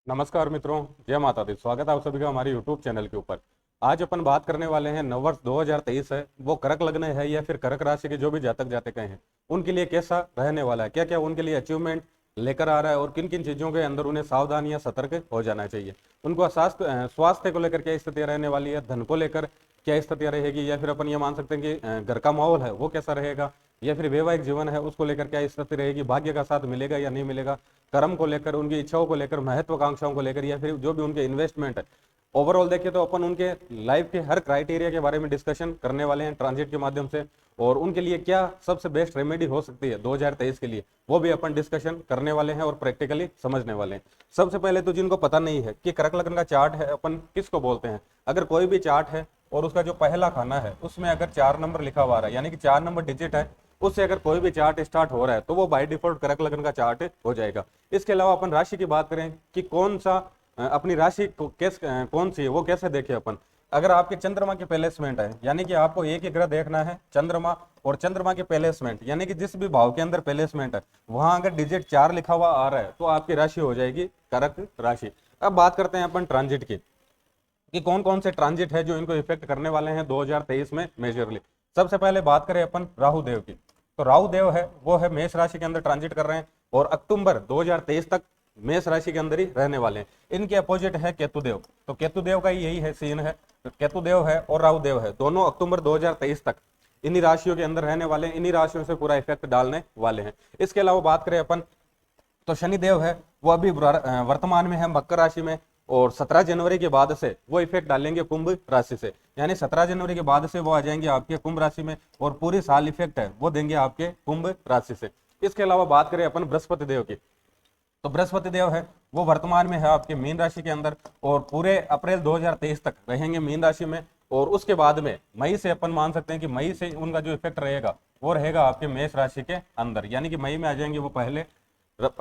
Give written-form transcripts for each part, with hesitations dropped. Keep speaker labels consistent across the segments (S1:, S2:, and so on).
S1: नमस्कार मित्रों, जय माता दी। स्वागत है आप सभी का हमारे YouTube चैनल के ऊपर। आज अपन बात करने वाले हैं नववर्ष 2023 है, वो कर्क लग्न है या फिर कर्क राशि के जो भी जातक जातिकाएं हैं उनके लिए कैसा रहने वाला है, क्या क्या उनके लिए अचीवमेंट लेकर आ रहा है और किन किन चीजों के अंदर उन्हें सावधान या सतर्क हो जाना चाहिए। उनको स्वास्थ्य को लेकर क्या स्थिति रहने वाली है, धन को लेकर क्या स्थितियां रहेगी, या फिर अपन ये मान सकते हैं कि घर का माहौल है वो कैसा रहेगा, या फिर वैवाहिक जीवन है उसको लेकर क्या स्थिति रहेगी, भाग्य का साथ मिलेगा या नहीं मिलेगा, कर्म को लेकर, उनकी इच्छाओं को लेकर, महत्वाकांक्षाओं को लेकर, या फिर जो भी उनके इन्वेस्टमेंट है। ओवरऑल देखें तो अपन उनके लाइफ के हर क्राइटेरिया के बारे में डिस्कशन करने वाले हैं ट्रांजिट के माध्यम से, और उनके लिए क्या सबसे बेस्ट रेमेडी हो सकती है 2023 के लिए, वो भी अपन डिस्कशन करने वाले हैं और प्रैक्टिकली समझने वाले हैं। सबसे पहले तो जिनको पता नहीं है कि कर्क लग्न का चार्ट है अपन किसको बोलते हैं, अगर कोई भी चार्ट है और उसका जो पहला खाना है उसमें अगर 4 नंबर लिखा हुआ है, यानी कि 4 नंबर डिजिट है, उससे अगर कोई भी चार्ट स्टार्ट हो रहा है तो वो बाय डिफॉल्ट कर्क लग्न का चार्ट हो जाएगा। इसके अलावा अपन राशि की बात करें कि कौन सा अपनी राशि को कौन सी है वो कैसे देखें अपन। अगर आपके चंद्रमा के प्लेसमेंट है, यानी कि आपको एक ही ग्रह देखना है चंद्रमा, और चंद्रमा के प्लेसमेंट यानी कि जिस भी भाव के अंदर प्लेसमेंट है वहां अगर डिजिट 4 लिखा हुआ आ रहा है तो आपकी राशि हो जाएगी कर्क राशि। अब बात करते हैं अपन ट्रांजिट की कि कौन कौन से ट्रांजिट है जो इनको इफेक्ट करने वाले हैं 2023 में मेजरली। सबसे पहले बात करें अपन राहु देव की, तो राहु देव है वो है मेष राशि के अंदर ट्रांजिट कर रहे हैं और अक्टूबर 2023 तक मेष राशि के अंदर ही रहने वाले हैं। इनके अपोजिट है केतु देव, तो केतु देव का यही है सीन है, तो केतु देव है और राहु देव है, दोनों अक्टूबर 2023 तक इन्हीं राशियों के अंदर रहने वाले हैं, इन्हीं राशियों से पूरा इफेक्ट डालने वाले हैं। इसके अलावा बात करें अपन तो शनि देव है वो अभी वर्तमान में है मकर राशि में, और 17 जनवरी के बाद से वो इफेक्ट डालेंगे कुंभ राशि से, यानी 17 जनवरी के बाद से वो आ जाएंगे आपके कुंभ राशि में और पूरी साल इफेक्ट है वो देंगे आपके कुंभ राशि से। इसके अलावा बात करें अपन बृहस्पति देव की, तो बृहस्पति देव है वो वर्तमान में है आपके मीन राशि के अंदर और पूरे अप्रैल 2023 तक रहेंगे मीन राशि में, और उसके बाद में मई से अपन मान सकते हैं कि मई से उनका जो इफेक्ट रहेगा वो रहेगा आपके मेष राशि के अंदर, यानी कि मई में आ जाएंगे वो पहले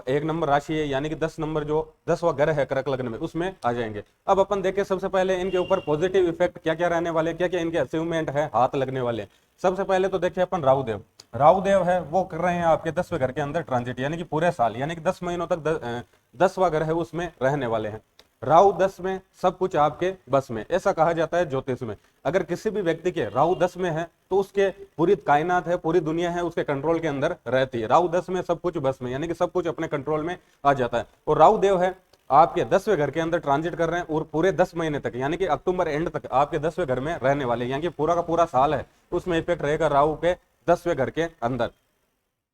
S1: एक नंबर राशि है, यानी कि 10 नंबर जो 10वां घर है कर्क लग्न में उसमें आ जाएंगे। अब अपन देखें सबसे पहले इनके ऊपर पॉजिटिव इफेक्ट क्या क्या रहने वाले, क्या क्या इनके अचीवमेंट है, हाथ लगने वाले। सबसे पहले तो देखिए अपन राहु देव है वो कर रहे हैं आपके 10वें घर के अंदर ट्रांजिट, यानी कि पूरे साल यानी कि 10 महीनों तक 10वां घर है उसमें रहने वाले हैं। राहु 10 में सब कुछ आपके बस में, ऐसा कहा जाता है ज्योतिष में। अगर किसी भी व्यक्ति के राहु 10 में है तो उसके पूरी कायनात है, पूरी दुनिया है उसके कंट्रोल के अंदर रहती है। राहु 10 में सब कुछ बस में, यानी कि सब कुछ अपने कंट्रोल में आ जाता है। और राहु देव है आपके 10वें घर के अंदर ट्रांजिट कर रहे हैं और पूरे 10 महीने तक यानी कि अक्टूबर एंड तक आपके 10वें घर में रहने वाले, यानी कि पूरा का पूरा साल है उसमें इफेक्ट रहेगा राहु के 10वें घर के अंदर।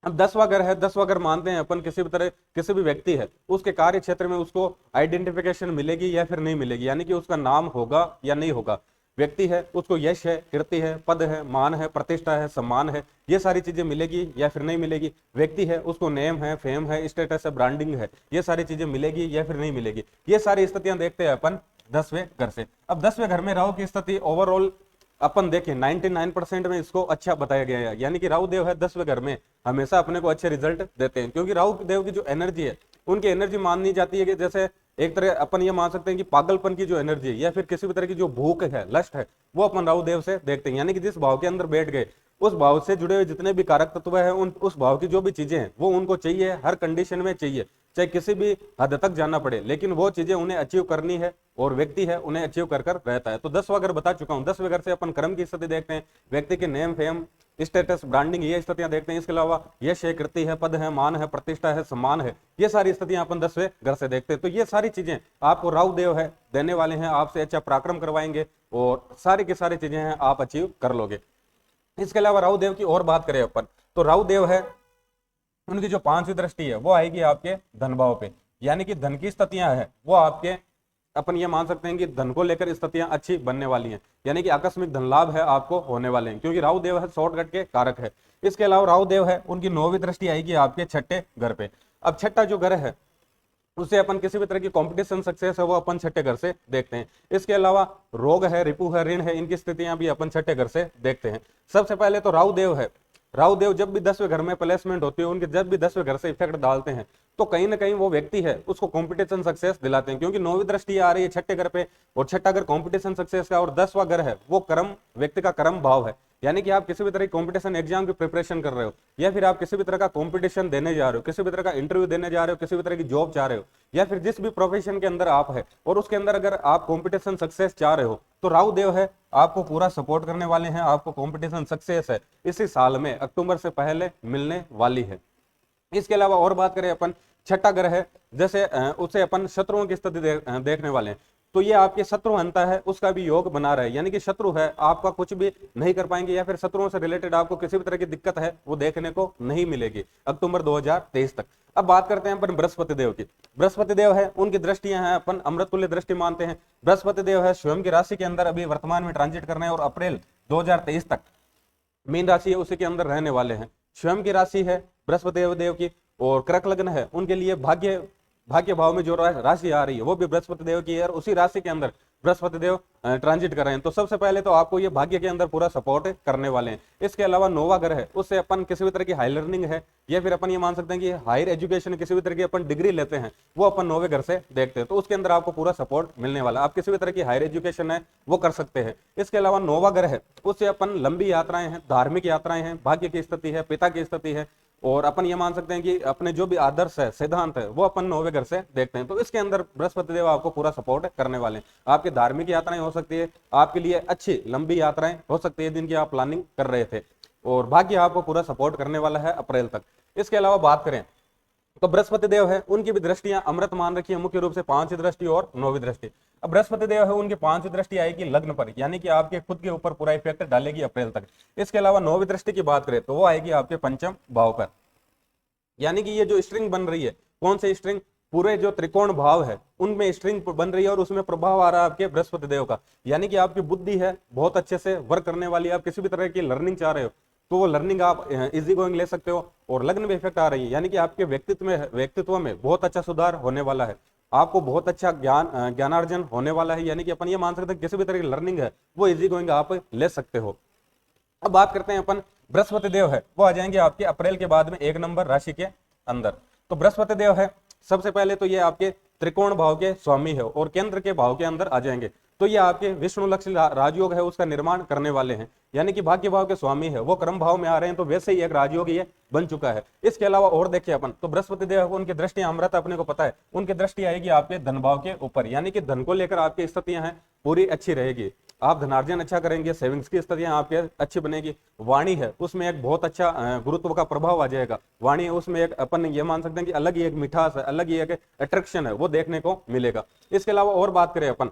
S1: अब 10वां घर है, 10वां घर मानते हैं अपन किसी भी तरह किसी भी व्यक्ति है उसके कार्य क्षेत्र में उसको आइडेंटिफिकेशन मिलेगी या फिर नहीं मिलेगी, यानी कि उसका नाम होगा या नहीं होगा। व्यक्ति है उसको यश है, कीर्ति है, पद है, मान है, प्रतिष्ठा है, सम्मान है, ये सारी चीजें मिलेगी या फिर नहीं मिलेगी। व्यक्ति है उसको नेम है, फेम है, स्टेटस है, ब्रांडिंग है, ये सारी चीजें मिलेगी या फिर नहीं मिलेगी। ये सारी स्थितियां देखते हैं अपन 10वें घर से। अब 10वें घर में राहु की स्थिति ओवरऑल अपन देखें 99% में इसको अच्छा बताया गया है, यानी कि राहु देव है 10वें घर में हमेशा अपने को अच्छे रिजल्ट देते हैं, क्योंकि राहु देव की जो एनर्जी है उनकी एनर्जी माननी जाती है कि जैसे एक तरह अपन ये मान सकते हैं कि पागलपन की जो एनर्जी है या फिर किसी भी तरह की जो भूख है, लस्ट है, वो अपन राहु देव से देखते हैं। यानी कि जिस भाव के अंदर बैठ गए उस भाव से जुड़े हुए जितने भी कारक तत्व है उस भाव की जो भी चीजें हैं वो उनको चाहिए, हर कंडीशन में चाहिए, चाहे किसी भी हद तक जाना पड़े, लेकिन वो चीजें उन्हें अचीव करनी है और व्यक्ति है उन्हें अचीव कर रहता है। तो 10वां घर बता चुका हूं, 10वें घर से अपन कर्म की स्थिति देखते हैं, व्यक्ति के नेम फेम स्टेटस ब्रांडिंग ये स्थितियां देखते हैं। इसके अलावा यश है, कीर्ति है, पद है, मान है, प्रतिष्ठा है, सम्मान है, ये सारी स्थितियां अपन 10वें घर से देखते हैं। तो ये सारी चीजें आपको राहु देव है देने वाले हैं, आपसे अच्छा पराक्रम करवाएंगे और सारी की सारी चीजें हैं आप अचीव कर लोगे। इसके अलावा राहु देव की और बात करें अपन तो राहु देव है उनकी जो 5वीं दृष्टि है वो आएगी आपके धन भाव पे, यानी कि धन की स्थितियां है वो आपके अपन ये मान सकते हैं कि धन को लेकर स्थितियां अच्छी बनने वाली हैं, यानी कि आकस्मिक धन लाभ है आपको होने वाले हैं, क्योंकि राहु देव है शॉर्टकट के कारक है। इसके अलावा राहु देव है उनकी 9वीं दृष्टि आएगी आपके 6ठे घर पे। अब 6ठा जो घर है उससे अपन किसी भी तरह की कंपटीशन सक्सेस है वो अपन 6ठे घर से देखते हैं। इसके अलावा रोग है, रिपु है, ऋण है, इनकी स्थितियां भी अपन 6ठे घर से देखते हैं। सबसे पहले तो राहु देव है, राहु देव जब भी 10वें घर में प्लेसमेंट होती है उनके, जब भी 10वें घर से इफेक्ट डालते हैं तो कहीं ना कहीं वो व्यक्ति है उसको कंपटीशन सक्सेस दिलाते हैं, क्योंकि 9वीं दृष्टि आ रही है 6ठे घर पे और 6ठा घर कंपटीशन सक्सेस का और 10वां घर है वो कर्म, व्यक्ति का कर्म भाव है। यानी कि आप किसी भी तरह की कंपटीशन एग्जाम की प्रिपरेशन कर रहे हो या फिर आप किसी भी तरह का कंपटीशन देने जा रहे हो, किसी भी तरह का इंटरव्यू देने जा रहे हो, किसी भी तरह की जॉब चाह रहे हो, या फिर जिस भी प्रोफेशन के अंदर आप है और उसके अंदर अगर आप कंपटीशन सक्सेस चाह रहे हो तो राहु देव है आपको पूरा सपोर्ट करने वाले हैं। आपको कंपटीशन सक्सेस है इसी साल में अक्टूबर से पहले मिलने वाली है। इसके अलावा और बात करें अपन, छठा ग्रह है जैसे उसे अपन शत्रुओं की स्थिति देखने वाले हैं, तो ये आपके शत्रु हंता है उसका भी योग बना रहा है, यानी कि शत्रु है आपका कुछ भी नहीं कर पाएंगे या फिर शत्रुओं से रिलेटेड आपको किसी भी तरह की दिक्कत है वो देखने को नहीं मिलेगी अक्टूबर 2023 तक। अब बात करते हैं अपन बृहस्पति देव की। बृहस्पति देव है उनकी दृष्टियां हैं अपन अमृत तुल्य दृष्टि मानते हैं। बृहस्पति देव है स्वयं की राशि के अंदर अभी वर्तमान में ट्रांजिट करना है और अप्रैल 2023 तक मीन राशि है उसी के अंदर रहने वाले हैं। स्वयं की राशि है बृहस्पति देव की और कर्क लग्न है, उनके लिए भाग्य भाव में जो राशि आ रही है वो भी बृहस्पति देव की है और उसी राशि के अंदर बृहस्पति देव ट्रांजिट कर रहे हैं। तो सबसे पहले तो आपको ये भाग्य के अंदर पूरा सपोर्ट करने वाले हैं। इसके अलावा नोवा ग्रह है उससे अपन किसी भी तरह की हाई लर्निंग है या फिर अपन ये मान सकते हैं कि हायर एजुकेशन किसी भी तरह की अपन डिग्री लेते हैं वो अपन नोवे घर से देखते हैं, तो उसके अंदर आपको पूरा सपोर्ट मिलने वाला। आप किसी भी तरह की हायर एजुकेशन है वो कर सकते हैं। इसके अलावा नोवा ग्रह है उससे अपन लंबी यात्राएं हैं, धार्मिक यात्राएं हैं, भाग्य की स्थिति है, पिता की स्थिति है और अपन ये मान सकते हैं कि अपने जो भी आदर्श है सिद्धांत है वो अपन नौवे घर से देखते हैं। तो इसके अंदर बृहस्पति देव आपको पूरा सपोर्ट करने वाले हैं। आपकी धार्मिक यात्राएं हो सकती है, आपके लिए अच्छी लंबी यात्राएं हो सकती है जिनकी आप प्लानिंग कर रहे थे और भाग्य आपको पूरा सपोर्ट करने वाला है अप्रैल तक। इसके अलावा बात करें तो बृहस्पति देव है उनकी भी दृष्टियां अमृत मान रखी है, मुख्य रूप से 5वीं दृष्टि और 9वीं दृष्टि। अब बृहस्पति देव है उनकी 5वीं दृष्टि आएगी लग्न पर, यानी कि आपके खुद के ऊपर पूरा इफेक्ट डालेगी अप्रैल तक। इसके अलावा 9वीं दृष्टि की बात करें तो वो आएगी आपके पंचम भाव पर, यानी कि ये जो स्ट्रिंग बन रही है, कौन से स्ट्रिंग, पूरे जो त्रिकोण भाव है उनमें स्ट्रिंग बन रही है और उसमें प्रभाव आ रहा है आपके बृहस्पति देव का, यानी कि आपकी बुद्धि है बहुत अच्छे से वर्क करने वाली है। आप किसी भी तरह की लर्निंग चाह रहे हो तो वो लर्निंग आप इजी गोइंग ले सकते हो और लग्न में इफेक्ट आ रही है, यानी कि आपके व्यक्तित्व में बहुत अच्छा सुधार होने वाला है। आपको बहुत अच्छा ज्ञानार्जन होने वाला है, यानी कि अपन ये मान सकते हैं किसी भी तरह की लर्निंग है वो इजी गोइंग आप ले सकते हो। अब बात करते हैं अपन बृहस्पति देव है वो आ जाएंगे आपके अप्रैल के बाद में 1 नंबर राशि के अंदर। तो बृहस्पति देव है सबसे पहले तो ये आपके त्रिकोण भाव के स्वामी है और केंद्र के भाव के अंदर आ जाएंगे, तो ये आपके विष्णु लक्ष्मी राजयोग है उसका निर्माण करने वाले हैं, यानी कि भाग्य भाव के स्वामी है वो कर्म भाव में आ रहे हैं, तो वैसे ही एक राजयोग ये बन चुका है। इसके अलावा और देखिए अपन तो बृहस्पति देव को उनकी दृष्टि अमृत अपने को पता है, उनकी दृष्टि आएगी आपके धन भाव के ऊपर, यानी कि धन को लेकर आपकी स्थितियां हैं पूरी अच्छी रहेगी, आप धनार्जन अच्छा करेंगे, सेविंग्स की स्थितियां आपके अच्छी बनेगी। वाणी है उसमें एक बहुत अच्छा गुरुत्व का प्रभाव आ जाएगा। वाणी है उसमें एक अपन ये मान सकते हैं कि अलग ही एक मिठास है, अलग ही एक अट्रैक्शन है वो देखने को मिलेगा। इसके अलावा और बात करें अपन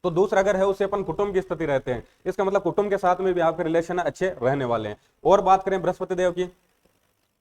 S1: तो दूसरा अगर है उससे अपन कुटुंब की स्थिति रहते हैं, इसका मतलब कुटुंब के साथ में भी आपके रिलेशन अच्छे रहने वाले हैं। और बात करें बृहस्पति देव की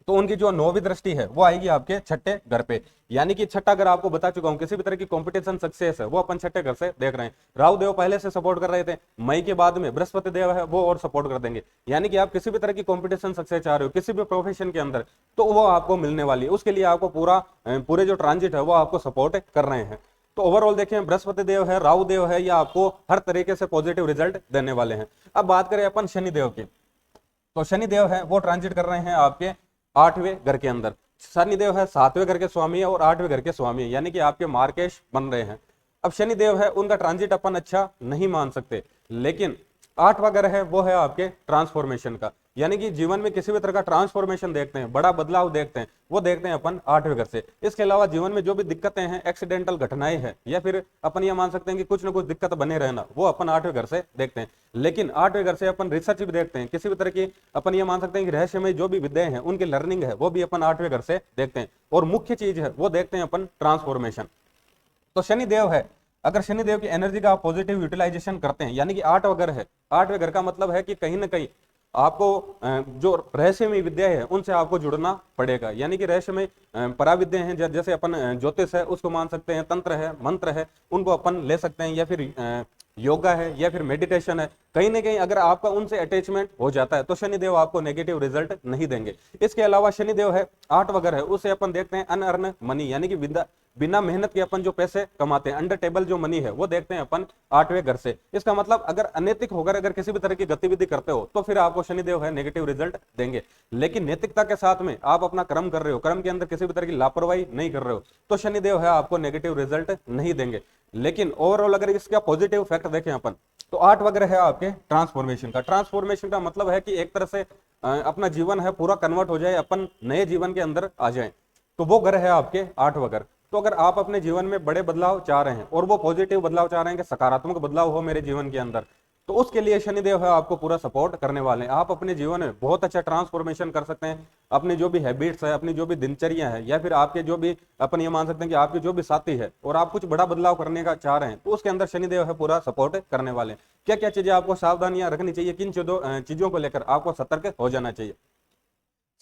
S1: तो उनकी जो 9वीं दृष्टि है वो आएगी आपके छठे घर पे, यानी कि छठा घर आपको बता चुका हूं किसी भी तरह की कंपटीशन सक्सेस है वो अपन छठे घर से देख रहे हैं। राहु देव पहले से सपोर्ट कर रहे थे, मई के बाद में बृहस्पति देव है वो और सपोर्ट कर देंगे, यानी कि आप किसी भी तरह की कंपटीशन सक्सेस चाह रहे हो किसी भी प्रोफेशन के अंदर तो वो आपको मिलने वाली है, उसके लिए आपको पूरे जो ट्रांजिट है वो आपको सपोर्ट कर रहे हैं। तो ओवरऑल देखें बृहस्पति देव है, राहु देव है, या आपको हर तरीके से पॉजिटिव रिजल्ट देने वाले हैं। अब बात करें अपन शनि देव की तो शनि देव है वो ट्रांजिट कर रहे हैं आपके 8वें घर के अंदर। शनि देव है 7वें घर के स्वामी है और 8वें घर के स्वामी है, यानी कि आपके मार्केश बन रहे हैं। अब शनि देव है उनका ट्रांजिट अपन अच्छा नहीं मान सकते, लेकिन 8वां घर है वो है आपके ट्रांसफॉर्मेशन का, यानी कि जीवन में किसी भी तरह का ट्रांसफॉर्मेशन देखते हैं, बड़ा बदलाव देखते हैं वो देखते हैं अपन 8वें घर से। इसके अलावा जीवन में जो भी दिक्कतें हैं, एक्सीडेंटल घटनाएं हैं या फिर अपन ये मान सकते हैं कि कुछ ना कुछ दिक्कत बने रहना वो अपन 8वें घर से देखते हैं। लेकिन 8वें घर से अपन रिसर्च भी देखते हैं, किसी भी तरह की अपन ये मान सकते हैं कि रहस्यमय जो भी विद्याएं हैं उनकी लर्निंग है वो भी अपन 8वें घर से देखते हैं, और मुख्य चीज है वो देखते हैं अपन ट्रांसफॉर्मेशन। तो शनि देव है, अगर शनि देव की एनर्जी का आप पॉजिटिव यूटिलाइजेशन करते हैं, यानी कि 8वां घर है, 8वें घर का मतलब है कि कहीं ना कहीं आपको जो रहस्यमय विद्या है उनसे आपको जुड़ना पड़ेगा, यानी कि रहस्यमय पराविद्या हैं जैसे अपन ज्योतिष है उसको मान सकते हैं, तंत्र है, मंत्र है उनको अपन ले सकते हैं, या फिर योगा है या फिर मेडिटेशन है। कहीं ना कहीं अगर आपका उनसे अटैचमेंट हो जाता है तो शनिदेव आपको नेगेटिव रिजल्ट नहीं देंगे। इसके अलावा शनिदेव है 8वां घर है, उसे अपन देखते हैं अनअर्न मनी, यानी कि बिना मेहनत के अपन जो पैसे कमाते हैं, अंडर टेबल जो मनी है वो देखते हैं अपन 8वें घर से। इसका मतलब अगर अनैतिक होकर अगर किसी भी तरह की गतिविधि करते हो तो फिर आपको शनिदेव है नेगेटिव रिजल्ट देंगे। लेकिन नैतिकता के साथ में आप अपना कर्म कर रहे हो, कर्म के अंदर किसी भी तरह की लापरवाही नहीं कर रहे हो, तो शनिदेव है आपको नेगेटिव रिजल्ट नहीं देंगे। लेकिन ओवरऑल अगर इसका पॉजिटिव फैक्ट देखें अपन तो 8वां ग्रह है आपके ट्रांसफॉर्मेशन का। ट्रांसफॉर्मेशन का मतलब है कि एक तरह से अपना जीवन है पूरा कन्वर्ट हो जाए, अपन नए जीवन के अंदर आ जाए, तो वो ग्रह है आपके 8वां ग्रह। तो अगर आप अपने जीवन में बड़े बदलाव चाह रहे हैं और वो पॉजिटिव बदलाव चाह रहे हैं कि सकारात्मक बदलाव हो मेरे जीवन के अंदर, तो उसके लिए शनिदेव है आपको पूरा सपोर्ट करने वाले हैं। आप अपने जीवन में बहुत अच्छा ट्रांसफॉर्मेशन कर सकते हैं। अपनी जो भी हैबिट्स है, अपनी जो भी दिनचर्या है, या फिर आपके जो भी, अपन ये मान सकते हैं कि आपके जो भी साथी है और आप कुछ बड़ा बदलाव करने का चाह रहे हैं, तो उसके अंदर शनिदेव है पूरा सपोर्ट करने वाले हैं। क्या क्या चीजें आपको सावधानियां रखनी चाहिए, किन चीजों को लेकर आपको सतर्क हो जाना चाहिए।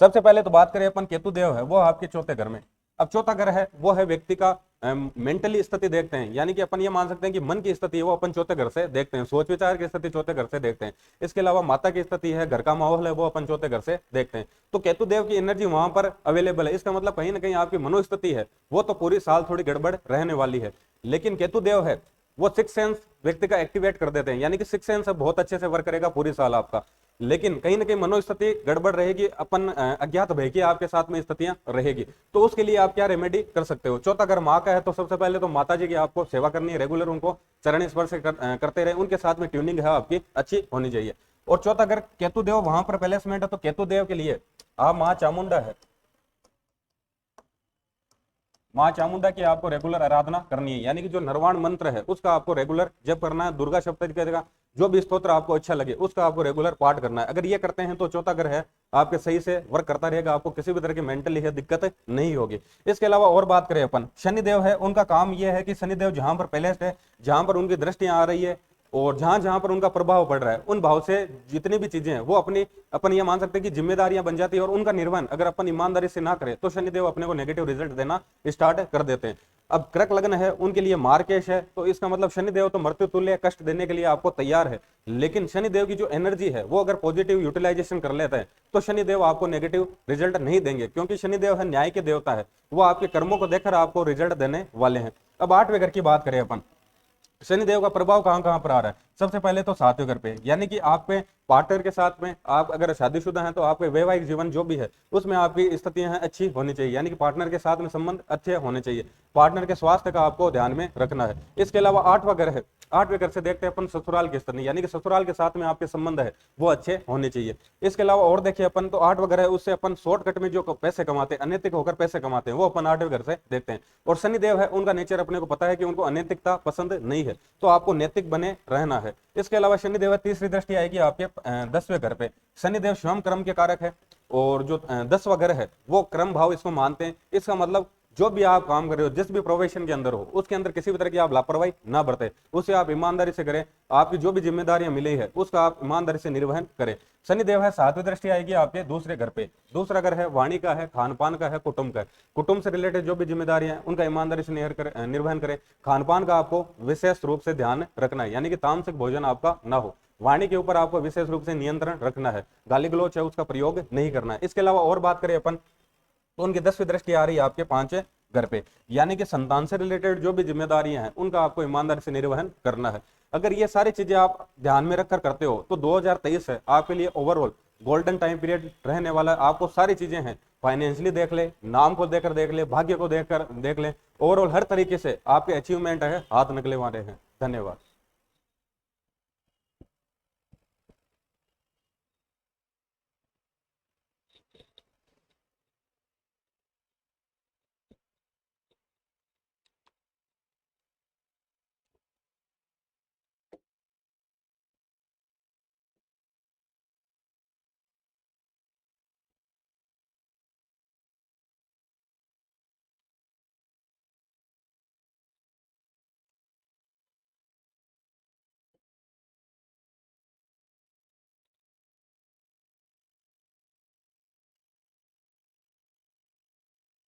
S1: सबसे पहले तो बात करें अपन, केतु देव है वो आपके चौथे घर में। अब चौथा घर है वो है व्यक्ति का मेंटली स्थिति देखते हैं, यानी कि अपन ये मान सकते हैं कि मन की स्थिति है वो अपन चौथे घर से देखते हैं, सोच विचार की स्थिति चौथे घर से देखते हैं। इसके अलावा माता की स्थिति है, घर का माहौल है, वो अपन चौथे घर से देखते हैं। तो केतु देव की एनर्जी वहां पर अवेलेबल है, इसका मतलब कहीं ना कहीं आपकी मनोस्थिति है वो तो पूरी साल थोड़ी गड़बड़ रहने वाली है। लेकिन केतु देव है वो सिक्स सेंस व्यक्ति का एक्टिवेट कर देते हैं, यानी कि सिक्स सेंस बहुत अच्छे से वर्क करेगा पूरी साल आपका। लेकिन कहीं ना कहीं मनोस्थिति गड़बड़ रहेगी, अपन अज्ञात भय की आपके साथ में स्थितियां रहेगी। तो उसके लिए आप क्या रेमेडी कर सकते हो। चौथा अगर माँ का है तो सबसे पहले तो माता जी की आपको सेवा करनी है, रेगुलर उनको चरण स्पर्श करते रहे, उनके साथ में ट्यूनिंग है आपकी अच्छी होनी चाहिए। और चौथा अगर केतु देव वहां पर प्लेसमेंट है तो केतु देव के लिए आप माँ चामुंडा है, माँ चामुंडा की आपको रेगुलर आराधना करनी है, यानी कि जो नरवाण मंत्र है उसका आपको रेगुलर जप करना है। दुर्गा सप्तशती का जो भी स्तोत्र आपको अच्छा लगे उसका आपको रेगुलर पाठ करना है। अगर ये करते हैं तो चौथा घर है आपके सही से वर्क करता रहेगा, आपको किसी भी तरह की मेंटली है दिक्कत नहीं होगी। इसके अलावा और बात करें अपन, शनिदेव है उनका काम यह है कि शनिदेव जहां पर प्लेस्ड है, जहां पर उनकी दृष्टियां आ रही है और जहां जहां पर उनका प्रभाव पड़ रहा है, उन भाव से जितनी भी चीजें हैं वो अपनी अपन ये मान सकते हैं कि जिम्मेदारियां बन जाती है, और उनका निर्वहन अगर अपन ईमानदारी से ना करें तो शनिदेव अपने को नेगेटिव रिजल्ट देना स्टार्ट कर देते हैं। अब कर्क लग्न है उनके लिए मार्केश है, तो इसका मतलब शनिदेव तो मृत्यु तुल्य कष्ट देने के लिए आपको तैयार है। लेकिन शनिदेव की जो एनर्जी है वो अगर पॉजिटिव यूटिलाइजेशन कर लेता है तो शनिदेव आपको नेगेटिव रिजल्ट नहीं देंगे, क्योंकि शनिदेव है न्याय के देवता है, वो आपके कर्मों को देखकर आपको रिजल्ट देने वाले हैं। अब आठवें घर की बात करें अपन, शनिदेव का प्रभाव कहां कहां पर आ रहा है। सबसे पहले तो सातवें घर पे, यानी कि आप पे पार्टनर के साथ में, आप अगर शादीशुदा हैं तो आपके वैवाहिक जीवन जो भी है उसमें आपकी स्थितियां हैं अच्छी होनी चाहिए, यानी कि पार्टनर के साथ में संबंध अच्छे होने चाहिए। पार्टनर के स्वास्थ्य का आपको ध्यान में रखना है। इसके अलावा आठवां घर है, आठवें घर से देखते हैं अपन ससुराल की स्थिति, यानी कि ससुराल के साथ में आपके संबंध है वो अच्छे होने चाहिए। इसके अलावा और देखिए अपन तो आठवां घर है उससे अपन शॉर्टकट में जो पैसे कमाते हैं, अनैतिक होकर पैसे कमाते हैं, वो अपन आठवें घर से देखते हैं। और शनिदेव है उनका नेचर अपने को पता है कि उनको अनैतिकता पसंद नहीं है, तो आपको नैतिक बने रहना है। इसके अलावा शनिदेव तीसरी दृष्टि आएगी आपके 10वें घर पे। शनिदेव स्वयं क्रम के कारक है, और जो 10वां घर है वो क्रम भाव इसको मानते हैं। इसका मतलब जो भी आप काम कर रहे हो, जिस भी प्रोफेशन के अंदर हो, उसके अंदर किसी भी तरह की आप लापरवाही ना बरते, उसे आप ईमानदारी से करें। आपकी जो भी जिम्मेदारियां मिली है उसका आप ईमानदारी से निर्वहन करें। शनिदेव है 7वीं दृष्टि आएगी आपके दूसरे घर पे। दूसरा घर है वाणी का है, खान पान का है, कुटुंब का है। कुटुंब से रिलेटेड जो भी जिम्मेदारियां हैं उनका ईमानदारी से निर्वहन करें। खान पान का आपको विशेष रूप से ध्यान रखना है, यानी कि तामसिक भोजन आपका ना हो। वाणी के ऊपर आपको विशेष रूप से नियंत्रण रखना है, गाली गलौच है उसका प्रयोग नहीं करना है। इसके अलावा और बात करें अपन तो उनकी 10वीं दृष्टि आ रही है आपके 5वें घर पे, यानी कि संतान से रिलेटेड जो भी जिम्मेदारियां हैं उनका आपको ईमानदारी से निर्वहन करना है। अगर ये सारी चीजें आप ध्यान में रखकर करते हो तो 2023 है आपके लिए ओवरऑल गोल्डन टाइम पीरियड रहने वाला है। आपको सारी चीजें हैं, फाइनेंशियली देख ले, नाम को देखकर देख ले, भाग्य को देखकर देख ले, ओवरऑल हर तरीके से आपके अचीवमेंट है हाथ निकले वाले हैं। धन्यवाद।